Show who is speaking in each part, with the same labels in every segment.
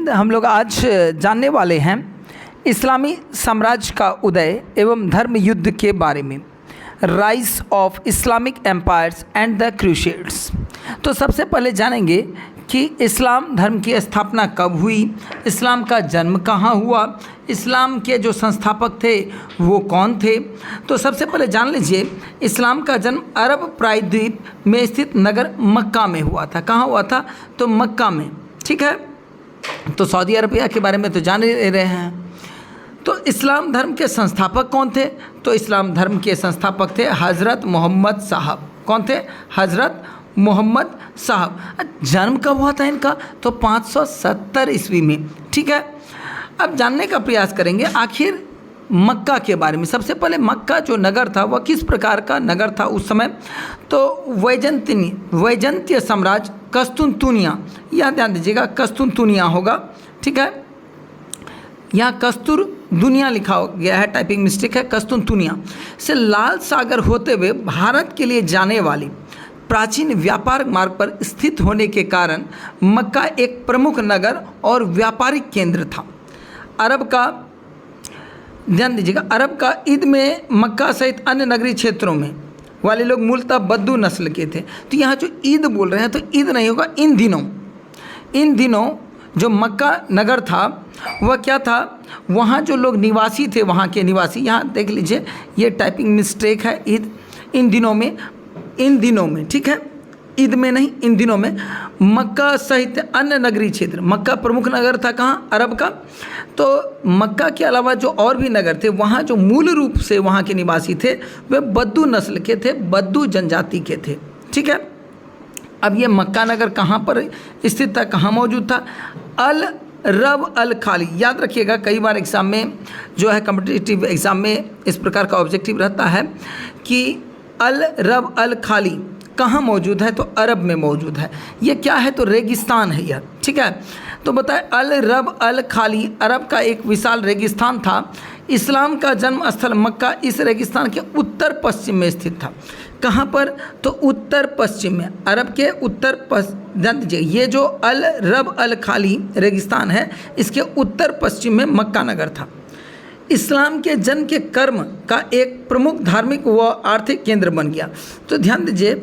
Speaker 1: हम लोग आज जानने वाले हैं इस्लामी साम्राज्य का उदय एवं धर्म युद्ध के बारे में, rise of Islamic empires and the crusades. तो सबसे पहले जानेंगे कि इस्लाम धर्म की स्थापना कब हुई, इस्लाम का जन्म कहाँ हुआ, इस्लाम के जो संस्थापक थे वो कौन थे। तो सबसे पहले जान लीजिए, इस्लाम का जन्म अरब प्रायद्वीप में स्थित नगर मक्का में हुआ था। कहाँ हुआ था? तो मक्का में। ठीक है, तो सऊदी अरबिया के बारे में तो जान ही रहे हैं। तो इस्लाम धर्म के संस्थापक कौन थे? तो इस्लाम धर्म के संस्थापक थे हज़रत मोहम्मद साहब। कौन थे? हज़रत मोहम्मद साहब। जन्म कब हुआ था इनका? तो 570 ईस्वी में। ठीक है, अब जानने का प्रयास करेंगे आखिर मक्का के बारे में। सबसे पहले मक्का जो नगर था वह किस प्रकार का नगर था उस समय? तो वैजंतीय साम्राज्य कस्तुनतुनिया, यहाँ ध्यान दीजिएगा, कस्तुनतुनिया होगा। ठीक है, यहाँ कस्तूर दुनिया लिखा गया है, टाइपिंग मिस्टेक है, कस्तुनतुनिया से लाल सागर होते हुए भारत के लिए जाने वाली प्राचीन व्यापार मार्ग पर स्थित होने के कारण मक्का एक प्रमुख नगर और व्यापारिक केंद्र था। अरब का, ध्यान दीजिएगा, अरब का ईद में मक्का सहित अन्य नगरीय क्षेत्रों में वाले लोग मूलतः बद्दू नस्ल के थे। तो यहाँ जो ईद बोल रहे हैं तो ईद नहीं होगा, इन दिनों जो मक्का नगर था वह क्या था, वहाँ जो लोग निवासी थे, वहाँ के निवासी, यहाँ देख लीजिए ये टाइपिंग मिस्टेक है, ईद इन दिनों में, ठीक है, ईद में नहीं, इन दिनों में मक्का सहित अन्य नगरीय क्षेत्र। मक्का प्रमुख नगर था कहाँ? अरब का। तो मक्का के अलावा जो और भी नगर थे वहाँ जो मूल रूप से वहाँ के निवासी थे वे बद्दू नस्ल के थे, बद्दू जनजाति के थे। ठीक है, अब ये मक्का नगर कहाँ पर स्थित था, कहाँ मौजूद था? अल रब अल खाली। याद रखिएगा, कई बार एग्ज़ाम में जो है, कॉम्पिटिटिव एग्ज़ाम में इस प्रकार का ऑब्जेक्टिव रहता है कि अल रब अल खाली कहाँ मौजूद है? तो अरब में मौजूद है। ये क्या है? तो रेगिस्तान है यह। ठीक है, तो बताए अल रब अल खाली अरब का एक विशाल रेगिस्तान था। इस्लाम का जन्म स्थल मक्का इस रेगिस्तान के उत्तर पश्चिम में स्थित था। कहाँ पर? तो उत्तर पश्चिम में, अरब के उत्तर पश्चिम। ध्यान दीजिए, ये जो अल रब अल खाली रेगिस्तान है इसके उत्तर पश्चिम में मक्का नगर था। इस्लाम के जन्म के कर्म का एक प्रमुख धार्मिक व आर्थिक केंद्र बन गया। तो ध्यान दीजिए,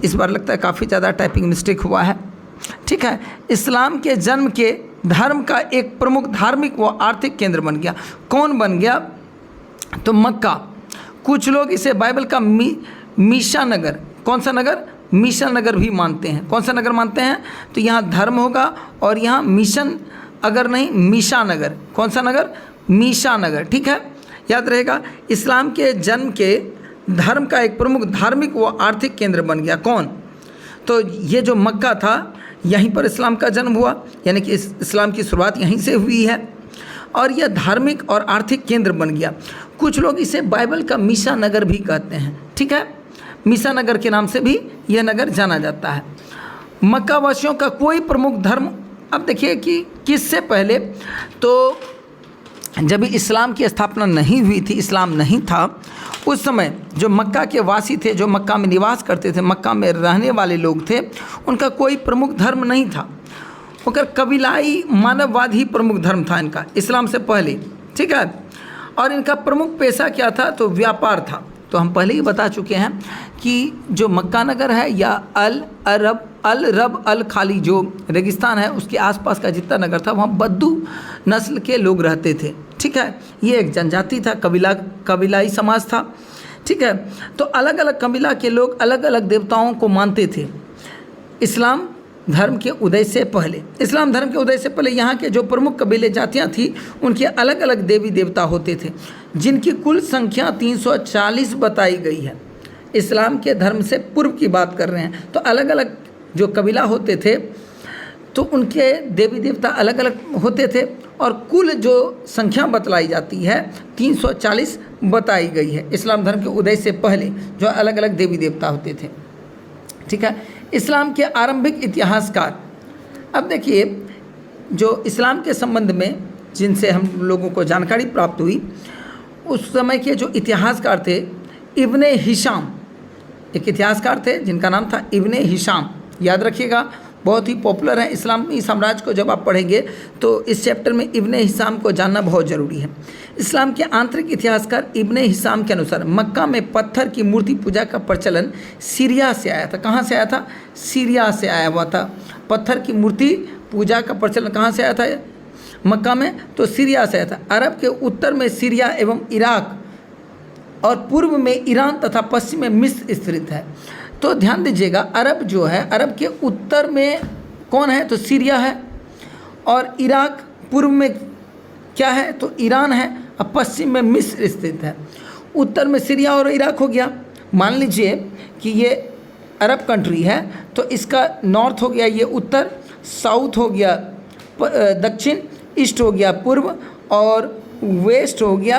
Speaker 1: इस बार लगता है काफ़ी ज़्यादा टाइपिंग मिस्टेक हुआ है। ठीक है, इस्लाम के जन्म के धर्म का एक प्रमुख धार्मिक व आर्थिक केंद्र बन गया। कौन बन गया? तो मक्का। कुछ लोग इसे बाइबल का मीशा नगर, कौन सा नगर? मिशन नगर भी मानते हैं। कौन सा नगर मानते हैं? तो यहाँ धर्म होगा और यहाँ मिशन, अगर नहीं मीशा नगर। कौन सा नगर? मीशा नगर। ठीक है, याद रहेगा। इस्लाम के जन्म के धर्म का एक प्रमुख धार्मिक व आर्थिक केंद्र बन गया। कौन? तो ये जो मक्का था यहीं पर इस्लाम का जन्म हुआ, यानी कि इस्लाम की शुरुआत यहीं से हुई है और यह धार्मिक और आर्थिक केंद्र बन गया। कुछ लोग इसे बाइबल का मीशा नगर भी कहते हैं। ठीक है, मीशा नगर के नाम से भी यह नगर जाना जाता है। मक्का वासियों का कोई प्रमुख धर्म, अब देखिए कि किससे पहले, तो जब इस्लाम की स्थापना नहीं हुई थी, इस्लाम नहीं था, उस समय जो मक्का के वासी थे, जो मक्का में निवास करते थे, मक्का में रहने वाले लोग थे, उनका कोई प्रमुख धर्म नहीं था। उनका कबीलाई मानववाद ही प्रमुख धर्म था इनका, इस्लाम से पहले। ठीक है, और इनका प्रमुख पेशा क्या था? तो व्यापार था। तो हम पहले ही बता चुके हैं कि जो मक्का नगर है या अल रब अल खाली जो रेगिस्तान है उसके आसपास का जितना नगर था वहाँ बद्दू नस्ल के लोग रहते थे। ठीक है, ये एक जनजाति था, कबीलाई समाज था। ठीक है, तो अलग अलग कबीला के लोग अलग अलग देवताओं को मानते थे। इस्लाम धर्म के उदय से पहले यहाँ के जो प्रमुख कबीले जातियाँ थी उनके अलग अलग देवी देवता होते थे, जिनकी कुल संख्या 340 बताई गई है। इस्लाम के धर्म से पूर्व की बात कर रहे हैं, तो अलग अलग जो कबीला होते थे तो उनके देवी देवता अलग अलग होते थे और कुल जो संख्या बतलाई जाती है 340 बताई गई है। इस्लाम धर्म के उदय से पहले जो अलग अलग देवी देवता होते थे। ठीक है, इस्लाम के आरंभिक इतिहासकार, अब देखिए जो इस्लाम के संबंध में जिनसे हम लोगों को जानकारी प्राप्त हुई, उस समय के जो इतिहासकार थे इब्ने हिशाम, एक इतिहासकार थे जिनका नाम था इब्ने हिशाम। याद रखिएगा, बहुत ही पॉपुलर है। इस्लामी साम्राज्य को जब आप पढ़ेंगे तो इस चैप्टर में इब्ने हिशाम को जानना बहुत ज़रूरी है। इस्लाम के आंतरिक इतिहासकार इब्ने हिशाम के अनुसार मक्का में पत्थर की मूर्ति पूजा का प्रचलन सीरिया से आया था। कहाँ से आया था? सीरिया से आया हुआ था। पत्थर की मूर्ति पूजा का प्रचलन कहाँ से आया था? मक्का में, तो सीरिया से आया था। अरब के उत्तर में सीरिया एवं इराक और पूर्व में ईरान तथा पश्चिम में मिस्र स्थित है। तो ध्यान दीजिएगा, अरब जो है, अरब के उत्तर में कौन है? तो सीरिया है। और इराक पूर्व में क्या है? तो ईरान है। और पश्चिम में मिस्र स्थित है। उत्तर में सीरिया और इराक हो गया। मान लीजिए कि ये अरब कंट्री है, तो इसका नॉर्थ हो गया ये उत्तर, साउथ हो गया दक्षिण, ईस्ट हो गया पूर्व, और वेस्ट हो गया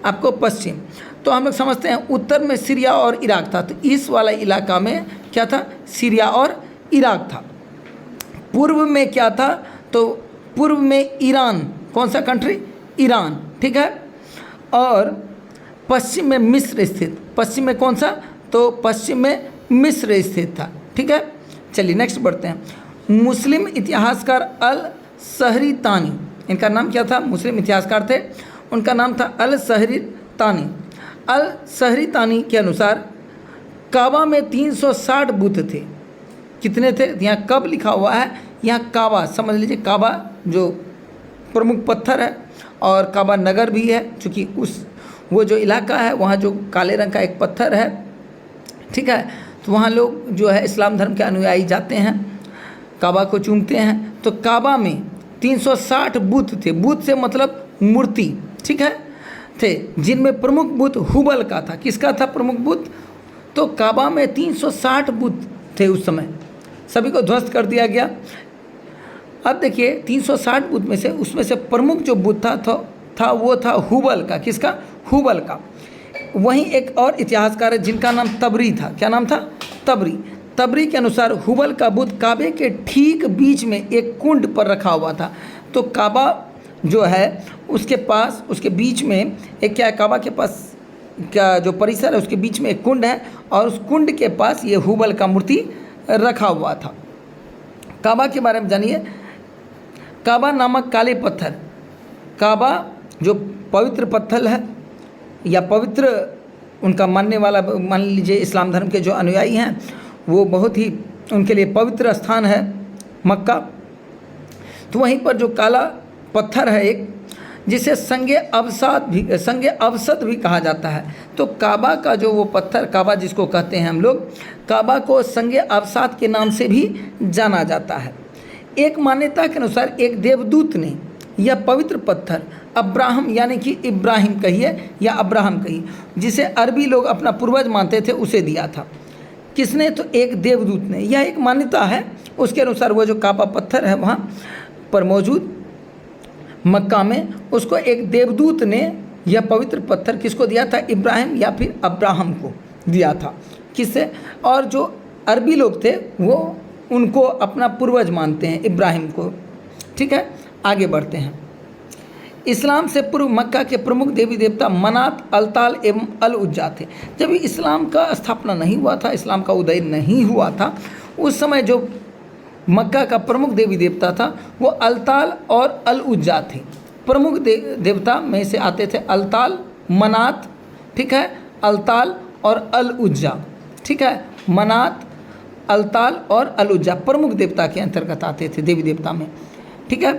Speaker 1: आपको पश्चिम। तो हम लोग समझते हैं उत्तर में सीरिया और इराक था, तो इस वाला इलाका में क्या था? सीरिया और इराक था। पूर्व में क्या था? तो पूर्व में ईरान, कौन सा कंट्री? ईरान, ठीक है। और पश्चिम में मिस्र स्थित, पश्चिम में कौन सा? तो पश्चिम में मिस्र स्थित था, ठीक है। चलिए नेक्स्ट बढ़ते हैं। मुस्लिम इतिहासकार अल सहरी तानी, इनका नाम क्या था? मुस्लिम इतिहासकार थे, उनका नाम था अल सहरी तानी। अल सहरी तानी के अनुसार काबा में 360 बुत थे। कितने थे? यहाँ कब लिखा हुआ है, यहाँ काबा समझ लीजिए, काबा जो प्रमुख पत्थर है, और काबा नगर भी है, चूँकि वो जो इलाका है वहाँ जो काले रंग का एक पत्थर है, ठीक है, तो वहाँ लोग जो है इस्लाम धर्म के अनुयायी जाते हैं, काबा को चूमते हैं। तो काबा में 360 बुत थे। बुत से मतलब मूर्ति, ठीक है, थे, जिनमें प्रमुख बुत हुबल का था। किसका था प्रमुख बुत? तो काबा में 360 बुत थे उस समय, सभी को ध्वस्त कर दिया गया। अब देखिए 360 बुत में से, उसमें से प्रमुख जो बुत था वो था हुबल का। किसका? हुबल का। वहीं एक और इतिहासकार है जिनका नाम तबरी था। क्या नाम था? तबरी। तबरी के अनुसार हुबल का बुत काबे के ठीक बीच में एक कुंड पर रखा हुआ था। तो काबा जो है उसके पास, उसके बीच में एक क्या है, काबा के पास का जो परिसर है उसके बीच में एक कुंड है, और उस कुंड के पास ये हुबल का मूर्ति रखा हुआ था। काबा के बारे में जानिए। काबा नामक काले पत्थर, काबा जो पवित्र पत्थर है या पवित्र उनका मानने वाला, मान लीजिए इस्लाम धर्म के जो अनुयायी हैं, वो बहुत ही उनके लिए पवित्र स्थान है मक्का। तो वहीं पर जो काला पत्थर है एक, जिसे संगे अवसत भी कहा जाता है। तो काबा का जो वो पत्थर, काबा जिसको कहते हैं हम लोग, काबा को संगे अवसाद के नाम से भी जाना जाता है। एक मान्यता के अनुसार एक देवदूत ने यह पवित्र पत्थर अब्राहम, यानी कि इब्राहिम कहिए या अब्राहम कहिए, जिसे अरबी लोग अपना पूर्वज मानते थे, उसे दिया था। किसने? तो एक देवदूत ने। यह एक मान्यता है। उसके अनुसार वो जो काबा पत्थर है वहाँ पर मौजूद मक्का में, उसको एक देवदूत ने यह पवित्र पत्थर किसको दिया था? इब्राहिम या फिर अब्राहम को दिया था। किससे? और जो अरबी लोग थे वो उनको अपना पूर्वज मानते हैं, इब्राहिम को, ठीक है। आगे बढ़ते हैं। इस्लाम से पूर्व मक्का के प्रमुख देवी देवता मनात, अल्ताल एवं अल उज्जा थे। जब इस्लाम का स्थापना नहीं हुआ था, इस्लाम का उदय नहीं हुआ था, उस समय जो मक्का का प्रमुख देवी देवता था वो अल्ताल और अल उज्जा थे। प्रमुख देवता में से आते थे अल्ताल, मनात, ठीक है, अल्ताल और अल उज्जा, ठीक है। मनात, अल्ताल और अल उज्जा प्रमुख देवता के अंतर्गत आते थे देवी देवता में, ठीक है।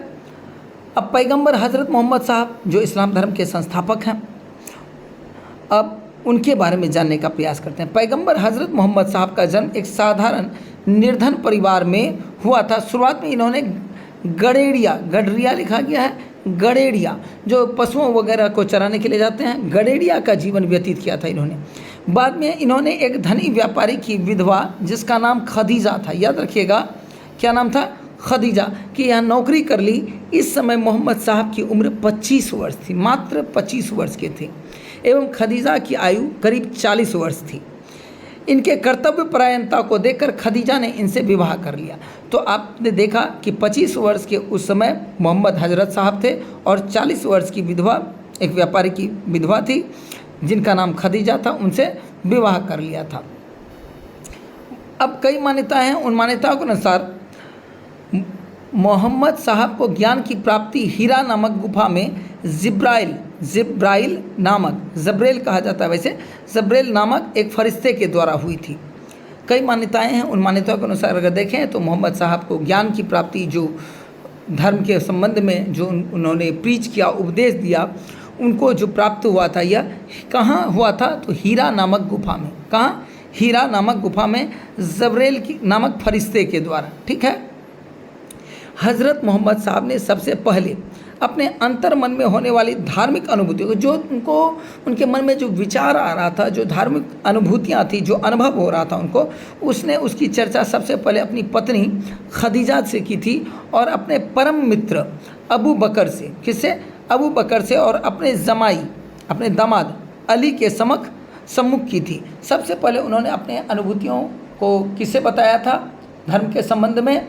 Speaker 1: अब पैगंबर हज़रत मोहम्मद साहब जो इस्लाम धर्म के संस्थापक हैं, अब उनके बारे में जानने का प्रयास करते हैं। पैगंबर हज़रत मोहम्मद साहब का जन्म एक साधारण निर्धन परिवार में हुआ था। शुरुआत में इन्होंने गडरिया लिखा गया है, गडेरिया, जो पशुओं वगैरह को चराने के लिए जाते हैं, गडेरिया का जीवन व्यतीत किया था इन्होंने। बाद में इन्होंने एक धनी व्यापारी की विधवा जिसका नाम खदीजा था, याद रखिएगा क्या नाम था? खदीजा, कि यहाँ नौकरी कर ली। इस समय मोहम्मद साहब की उम्र 25 वर्ष थी, मात्र 25 वर्ष के थे, एवं खदीजा की आयु करीब 40 वर्ष थी। इनके कर्तव्य परायणता को देखकर खदीजा ने इनसे विवाह कर लिया। तो आपने देखा कि 25 वर्ष के उस समय मोहम्मद हजरत साहब थे, और 40 वर्ष की विधवा, एक व्यापारी की विधवा थी जिनका नाम खदीजा था, उनसे विवाह कर लिया था। अब कई मान्यताएं हैं, उन मान्यताओं के अनुसार मोहम्मद साहब को ज्ञान की प्राप्ति हीरा नामक गुफा में जिब्राइल नामक, जब्रेल कहा जाता है वैसे, जब्रेल नामक एक फरिश्ते के द्वारा हुई थी। कई मान्यताएं हैं, उन मान्यताओं के अनुसार अगर देखें तो मोहम्मद साहब को ज्ञान की प्राप्ति, जो धर्म के संबंध में जो उन्होंने प्रीच किया, उपदेश दिया, उनको जो प्राप्त हुआ था, यह कहाँ हुआ था? तो हीरा नामक गुफा में। कहाँ? हीरा नामक गुफा में जब्रेल की नामक फरिश्ते के द्वारा। ठीक है। हज़रत मोहम्मद साहब ने सबसे पहले अपने अंतर मन में होने वाली धार्मिक अनुभूतियों को, जो उनके मन में जो विचार आ रहा था, जो धार्मिक अनुभूतियाँ थी, जो अनुभव हो रहा था उनको, उसने उसकी चर्चा सबसे पहले अपनी पत्नी खदीजा से की थी और अपने परम मित्र अबू बकर से। किससे? अबू बकर से। और अपने जमाई, अपने दामाद अली के सम्मुख की थी। सबसे पहले उन्होंने अपने अनुभूतियों को किससे बताया था धर्म के संबंध में?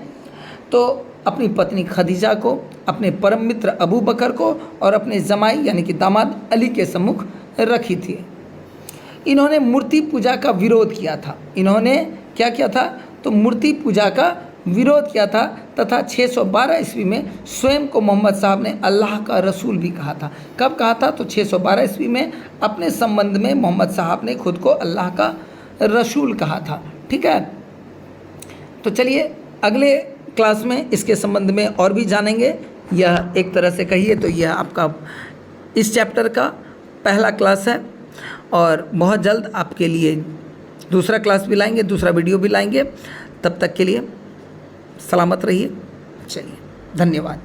Speaker 1: तो अपनी पत्नी खदीजा को, अपने परम मित्र अबू बकर को और अपने जमाई यानी कि दामाद अली के सम्मुख रखी थी। इन्होंने मूर्ति पूजा का विरोध किया था। इन्होंने क्या किया था? तो मूर्ति पूजा का विरोध किया था तथा 612 ईस्वी में स्वयं को मोहम्मद साहब ने अल्लाह का रसूल भी कहा था। कब कहा था? तो 612 ईस्वी में अपने संबंध में मोहम्मद साहब ने खुद को अल्लाह का रसूल कहा था। ठीक है। तो चलिए अगले क्लास में इसके संबंध में और भी जानेंगे। यह एक तरह से कहिए तो यह आपका इस चैप्टर का पहला क्लास है और बहुत जल्द आपके लिए दूसरा क्लास भी लाएंगे, दूसरा वीडियो भी लाएंगे। तब तक के लिए सलामत रहिए। चलिए, धन्यवाद।